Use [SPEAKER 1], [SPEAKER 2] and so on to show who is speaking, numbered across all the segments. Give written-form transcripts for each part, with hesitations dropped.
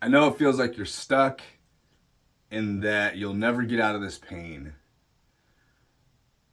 [SPEAKER 1] I know it feels like you're stuck and that you'll never get out of this pain,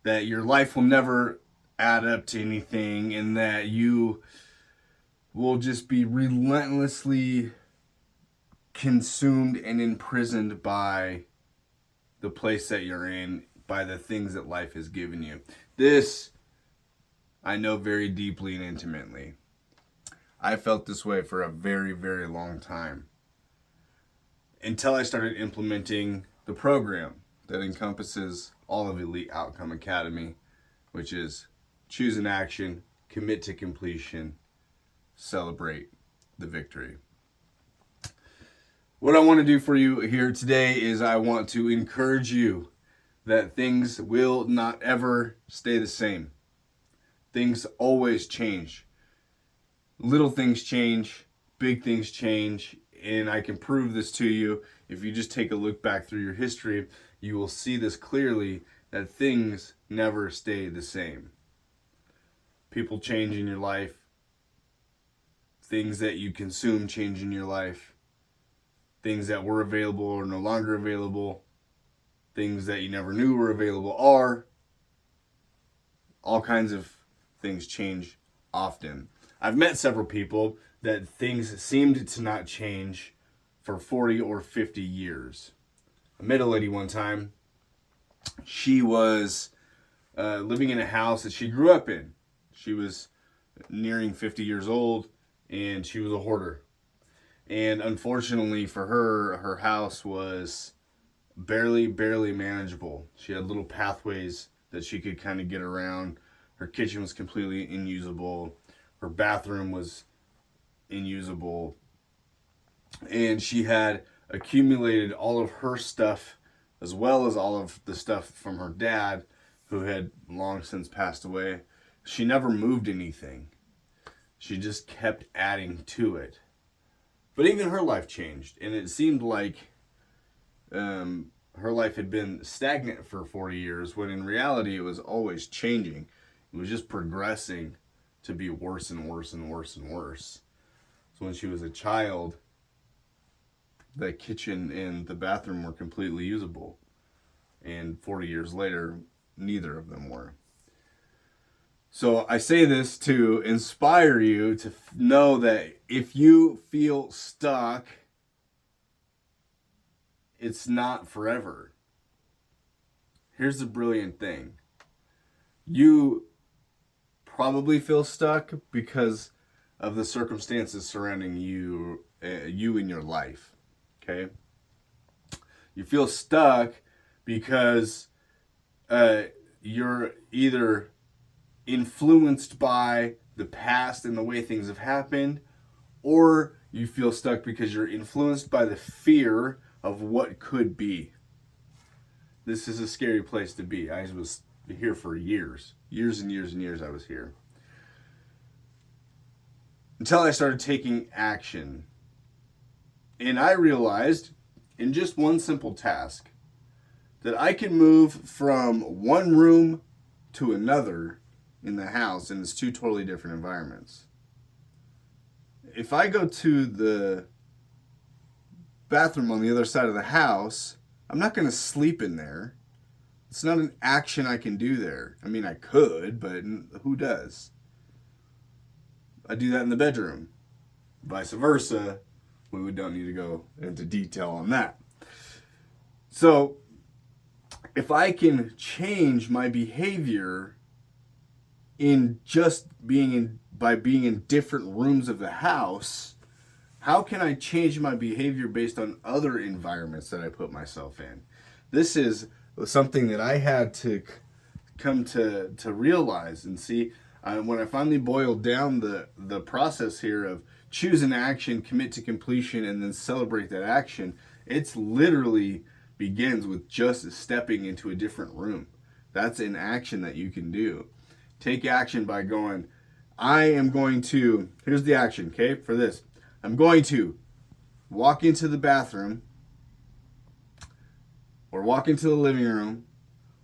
[SPEAKER 1] that your life will never add up to anything, and that you will just be relentlessly consumed and imprisoned by the place that you're in, by the things that life has given you. This I know very deeply and intimately. I felt this way for a very, very long time until I started implementing the program that encompasses all of Elite Outcome Academy, which is choose an action, commit to completion, celebrate the victory. What I want to do for you here today is I want to encourage you that things will not ever stay the same. Things always change. Little things change, big things change, and I can prove this to you. If you just take a look back through your history, you will see this clearly, that things never stay the same. People change in your life. Things that you consume change in your life. Things that were available are no longer available. Things that you never knew were available are. All kinds of things change often. I've met several people that things seemed to not change for 40 or 50 years. I met a lady one time. She was living in a house that she grew up in. She was nearing 50 years old, and she was a hoarder. And unfortunately for her, her house was barely manageable. She had little pathways that she could kind of get around. Her kitchen was completely unusable. Her bathroom was unusable. And she had accumulated all of her stuff as well as all of the stuff from her dad, who had long since passed away. She never moved anything. She just kept adding to it. But even her life changed, and it seemed like her life had been stagnant for 40 years, when in reality it was always changing. It was just progressing to be worse and worse and worse and worse. So when she was a child, the kitchen and the bathroom were completely usable. And 40 years later, neither of them were. So I say this to inspire you to know that if you feel stuck, it's not forever. Here's the brilliant thing. You probably feel stuck because of the circumstances surrounding you in your life. Okay? You feel stuck because you're either influenced by the past and the way things have happened, or you feel stuck because you're influenced by the fear of what could be. This is a scary place to be. I was here for years and years I was here. Until I started taking action. And I realized in just one simple task that I can move from one room to another in the house, and it's two totally different environments. If I go to the bathroom on the other side of the house, I'm not going to sleep in there. It's not an action I can do there. I mean, I could, but who does? I do that in the bedroom. Vice versa, we don't need to go into detail on that. So, if I can change my behavior in just by being in different rooms of the house, how can I change my behavior based on other environments that I put myself in? This is something that I had to come to realize and see when I finally boiled down the process here of choose an action, commit to completion, and then celebrate that action. It's literally begins with just stepping into a different room. That's an action that you can do. Take action by going, here's the action, okay, for this. I'm going to walk into the bathroom, or walk into the living room,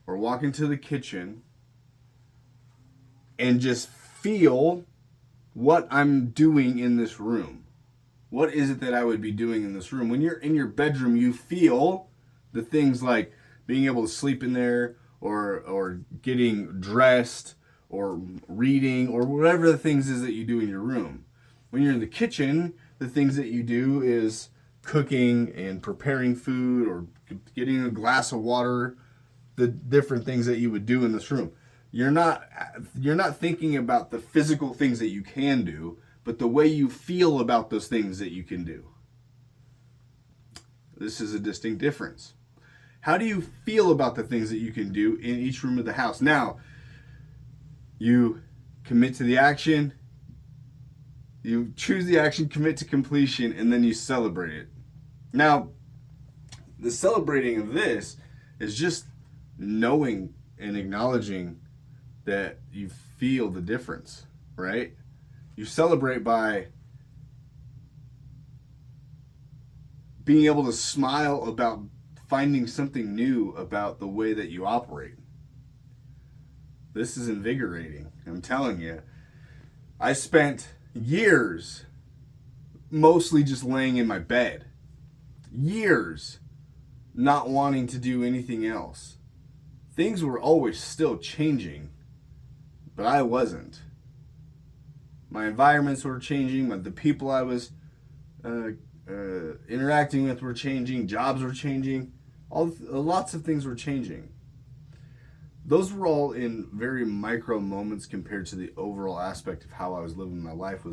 [SPEAKER 1] or walk into the kitchen, and just feel what I'm doing in this room. What is it that I would be doing in this room? When you're in your bedroom, you feel the things like being able to sleep in there, or getting dressed, or reading, or whatever the things is that you do in your room. When you're in the kitchen, the things that you do is cooking and preparing food, or getting a glass of water, the different things that you would do in this room. You're not thinking about the physical things that you can do, but the way you feel about those things that you can do. This is a distinct difference. How do you feel about the things that you can do in each room of the house? Now, you commit to the action, you choose the action, commit to completion, and then you celebrate it. Now, the celebrating of this is just knowing and acknowledging that you feel the difference, right? You celebrate by being able to smile about finding something new about the way that you operate. This is invigorating. I'm telling you. I spent years mostly just laying in my bed. Years not wanting to do anything else. Things were always still changing, but I wasn't. My environments were changing. The people I was interacting with were changing. Jobs were changing. Lots of things were changing. Those were all in very micro moments compared to the overall aspect of how I was living my life,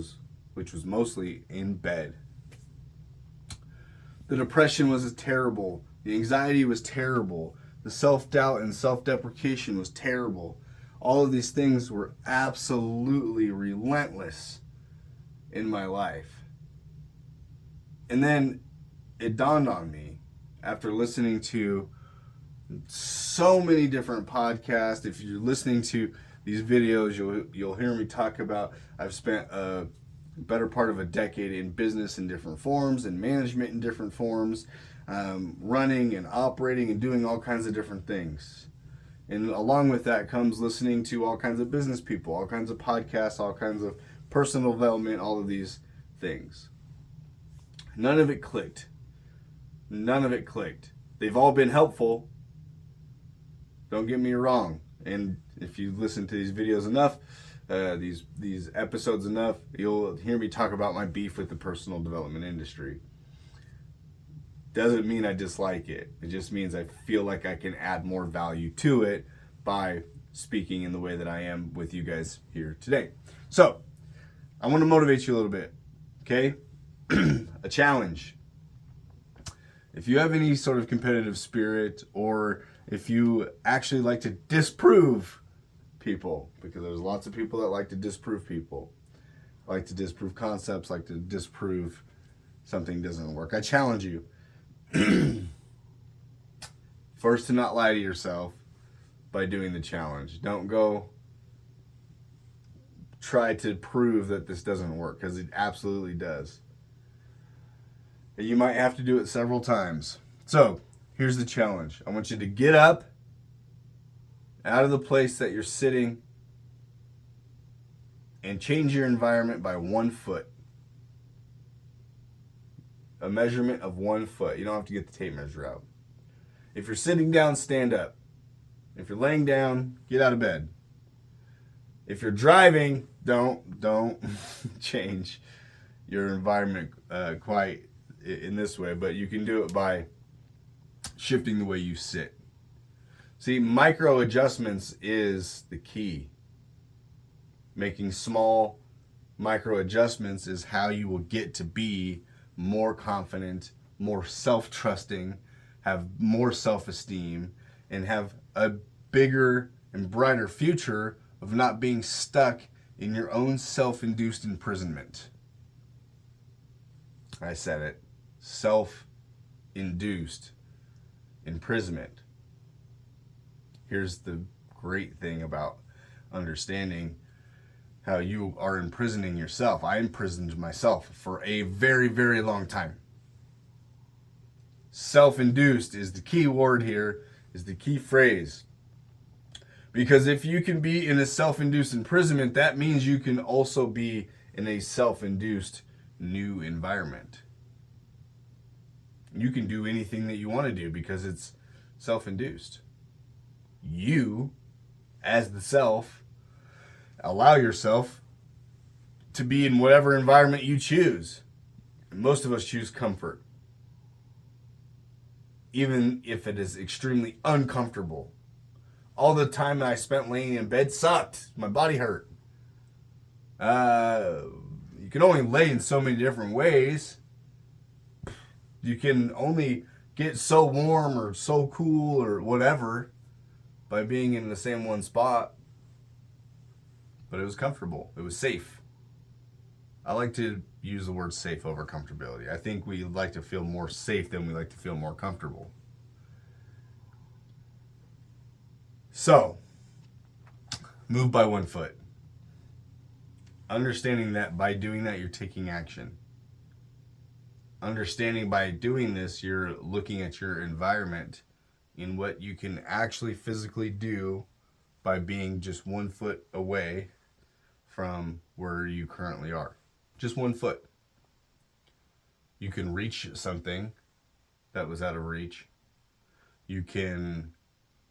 [SPEAKER 1] which was mostly in bed. The depression was terrible. The anxiety was terrible. The self-doubt and self-deprecation was terrible. All of these things were absolutely relentless in my life. And then it dawned on me after listening to so many different podcasts. If you're listening to these videos, you'll hear me talk about I've spent a better part of a decade in business in different forms, and management in different forms, running and operating and doing all kinds of different things. And along with that comes listening to all kinds of business people, all kinds of podcasts, all kinds of personal development, all of these things. None of it clicked. None of it clicked. They've all been helpful. Don't get me wrong. And if you listen to these videos enough, these episodes enough, you'll hear me talk about my beef with the personal development industry. Doesn't mean I dislike it. It just means I feel like I can add more value to it by speaking in the way that I am with you guys here today. So, I want to motivate you a little bit, okay? A challenge. If you have any sort of competitive spirit, or if you actually like to disprove people, because there's lots of people that like to disprove people, like to disprove concepts, like to disprove something doesn't work. I challenge you. First, to not lie to yourself by doing the challenge. Don't go try to prove that this doesn't work, because it absolutely does. And you might have to do it several times. So, here's the challenge. I want you to get up out of the place that you're sitting and change your environment by 1 foot. A measurement of 1 foot. You don't have to get the tape measure out. If you're sitting down, stand up. If you're laying down, get out of bed. If you're driving, don't change your environment quite in this way, but you can do it by shifting the way you sit. See, micro adjustments is the key. Making small micro adjustments is how you will get to be more confident, more self-trusting, have more self-esteem, and have a bigger and brighter future of not being stuck in your own self-induced imprisonment. I said it. Self-induced imprisonment. Here's the great thing about understanding how you are imprisoning yourself. I imprisoned myself for a very, very long time. Self-induced is the key word here, is the key phrase. Because if you can be in a self-induced imprisonment, that means you can also be in a self-induced new environment. You can do anything that you want to do because it's self-induced. You, as the self, allow yourself to be in whatever environment you choose. And most of us choose comfort, even if it is extremely uncomfortable. All the time that I spent laying in bed sucked. My body hurt. You can only lay in so many different ways. You can only get so warm or so cool or whatever by being in the same one spot. But it was comfortable. It was safe. I like to use the word safe over comfortability. I think we like to feel more safe than we like to feel more comfortable. So, move by 1 foot. Understanding that by doing that, you're taking action. Understanding by doing this, you're looking at your environment in what you can actually physically do by being just 1 foot away from where you currently are. Just 1 foot. You can reach something that was out of reach. You can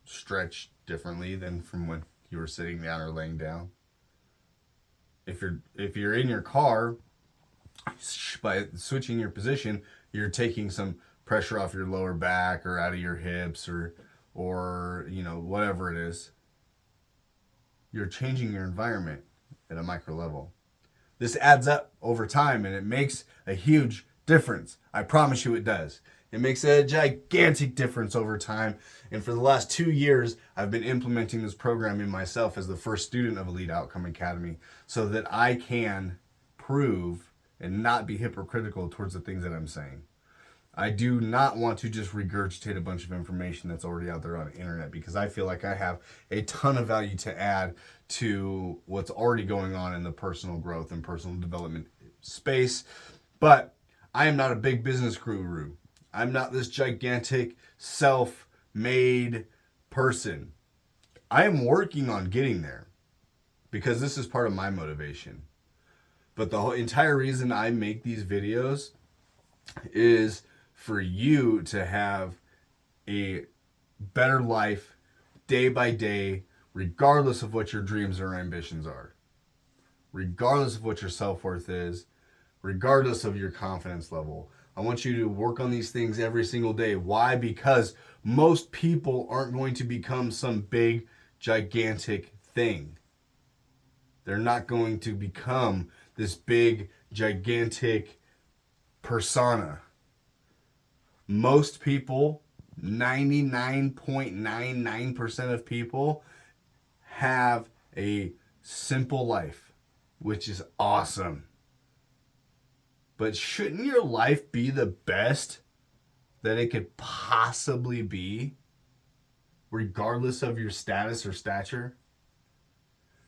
[SPEAKER 1] stretch differently than from when you were sitting down or laying down. If you're in your car, by switching your position, you're taking some pressure off your lower back or out of your hips or whatever it is. You're changing your environment at a micro level. This adds up over time and it makes a huge difference. I promise you it does. It makes a gigantic difference over time. And for the last 2 years, I've been implementing this program in myself as the first student of Elite Outcome Academy so that I can prove and not be hypocritical towards the things that I'm saying. I do not want to just regurgitate a bunch of information that's already out there on the internet because I feel like I have a ton of value to add to what's already going on in the personal growth and personal development space. But I am not a big business guru. I'm not this gigantic self-made person. I am working on getting there because this is part of my motivation. But the whole entire reason I make these videos is for you to have a better life day by day, regardless of what your dreams or ambitions are, regardless of what your self-worth is, regardless of your confidence level. I want you to work on these things every single day. Why? Because most people aren't going to become some big, gigantic thing. They're not going to become this big, gigantic persona. Most people, 99.99% of people, have a simple life, which is awesome. But shouldn't your life be the best that it could possibly be, regardless of your status or stature?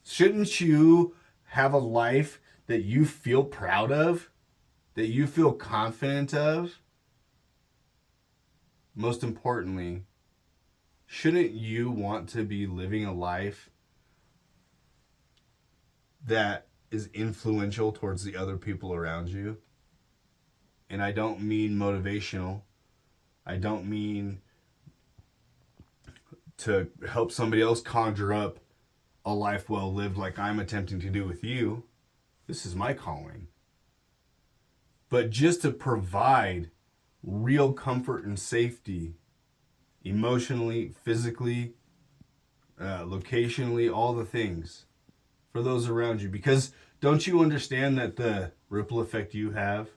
[SPEAKER 1] Shouldn't you have a life that you feel proud of, that you feel confident of? Most importantly, shouldn't you want to be living a life that is influential towards the other people around you? And I don't mean motivational. I don't mean to help somebody else conjure up a life well lived like I'm attempting to do with you. This is my calling. But just to provide real comfort and safety, emotionally, physically, locationally, all the things for those around you. Because don't you understand that the ripple effect you have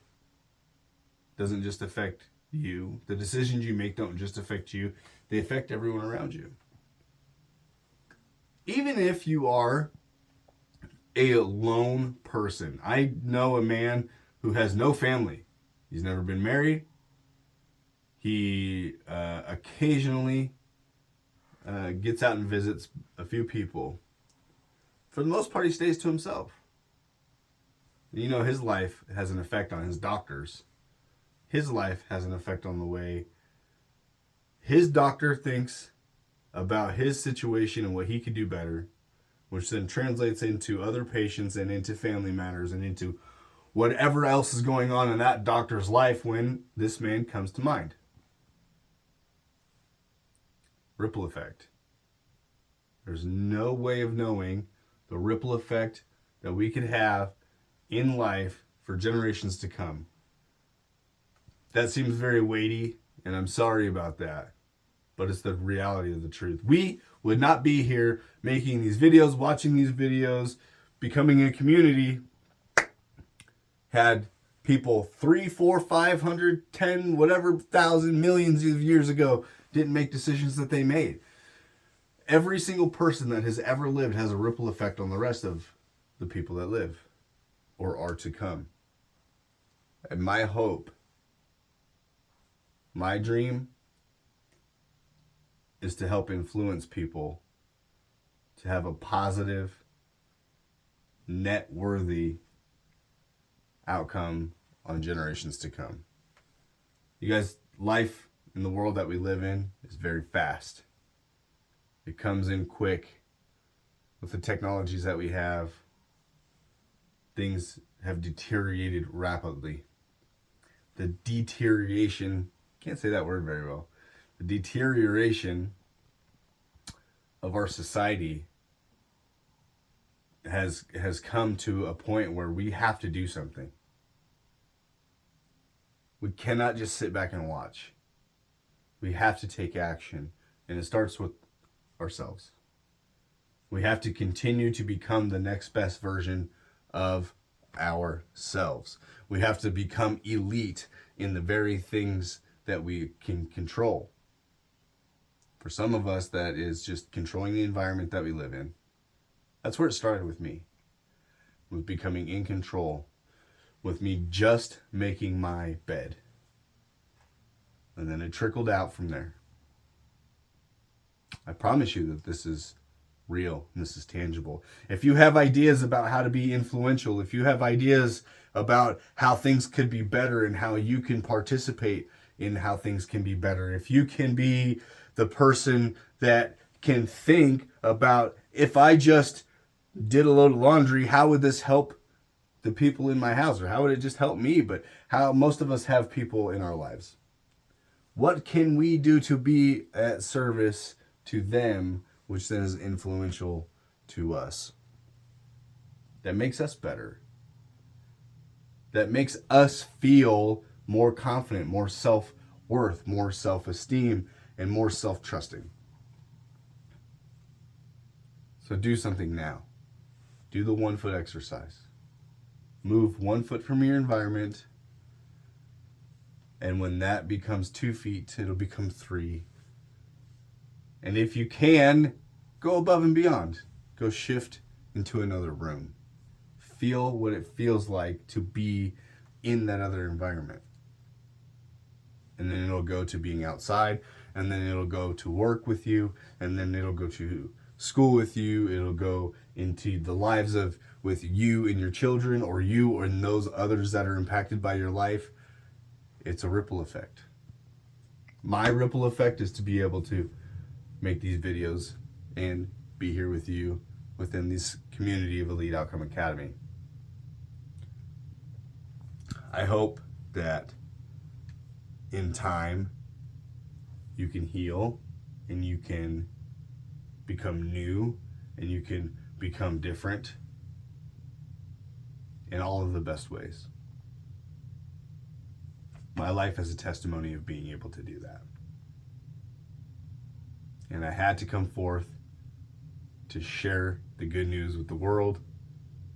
[SPEAKER 1] doesn't just affect you? The decisions you make don't just affect you, they affect everyone around you. Even if you are a lone person. I know a man who has no family. He's never been married. He occasionally gets out and visits a few people. For the most part, he stays to himself. You know, his life has an effect on his doctors. His life has an effect on the way his doctor thinks about his situation and what he could do better, which then translates into other patients and into family matters and into whatever else is going on in that doctor's life when this man comes to mind. Ripple effect. There's no way of knowing the ripple effect that we could have in life for generations to come. That seems very weighty, and I'm sorry about that, but it's the reality of the truth. We would not be here making these videos, watching these videos, becoming a community had people 3, 4, 500, 10, whatever thousand, millions of years ago didn't make decisions that they made. Every single person that has ever lived has a ripple effect on the rest of the people that live or are to come. And my hope, my dream, is to help influence people to have a positive, net-worthy outcome on generations to come. You guys, life in the world that we live in is very fast. It comes in quick. With the technologies that we have, things have deteriorated rapidly. The deterioration, can't say that word very well. The deterioration of our society has come to a point where we have to do something. We cannot just sit back and watch. We have to take action, and it starts with ourselves. We have to continue to become the next best version of ourselves. We have to become elite in the very things that we can control. For some of us, that is just controlling the environment that we live in. That's where it started with me, with becoming in control, with me just making my bed. And then it trickled out from there. I promise you that this is real and this is tangible. If you have ideas about how to be influential, if you have ideas about how things could be better and how you can participate in how things can be better, if you can be the person that can think about, if I just did a load of laundry, how would this help the people in my house? Or how would it just help me? But how most of us have people in our lives. What can we do to be at service to them, which then is influential to us? That makes us better. That makes us feel more confident, more self-worth, more self-esteem, and more self-trusting. So do something now. Do the 1 foot exercise. Move 1 foot from your environment, and when that becomes 2 feet, it'll become 3. And if you can, go above and beyond. Go shift into another room. Feel what it feels like to be in that other environment. And then it'll go to being outside, and then it'll go to work with you, and then it'll go to school with you. It'll go into the lives of with you and your children, or you and those others that are impacted by your life. It's a ripple effect. My ripple effect is to be able to make these videos and be here with you within this community of Elite Outcome Academy. I hope that in time you can heal and you can become new and you can become different in all of the best ways. My life is a testimony of being able to do that. And I had to come forth to share the good news with the world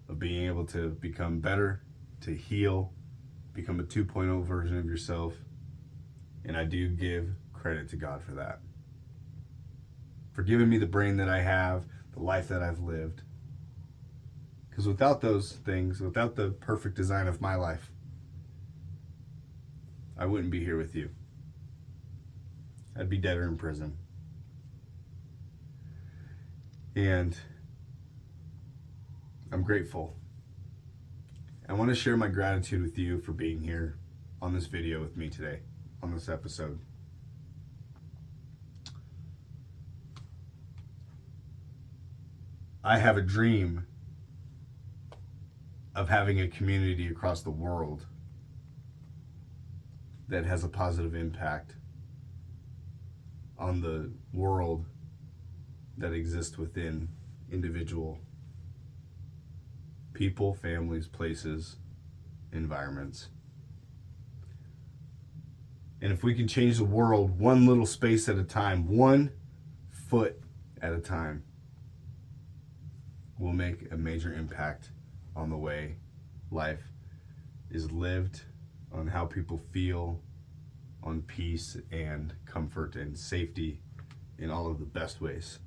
[SPEAKER 1] of being able to become better, to heal, become a 2.0 version of yourself. And I do give credit to God for that. For giving me the brain that I have, the life that I've lived. Because without those things, without the perfect design of my life, I wouldn't be here with you. I'd be dead or in prison. And I'm grateful. I want to share my gratitude with you for being here on this video with me today, on this episode. I have a dream of having a community across the world that has a positive impact on the world that exists within individual people, families, places, environments. And if we can change the world one little space at a time, 1 foot at a time, we'll make a major impact on the way life is lived, on how people feel, on peace and comfort and safety in all of the best ways.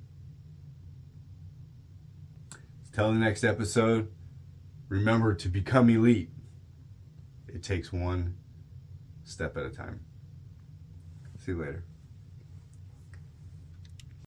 [SPEAKER 1] Till the next episode, remember to become elite. It takes 1 step at a time. See you later.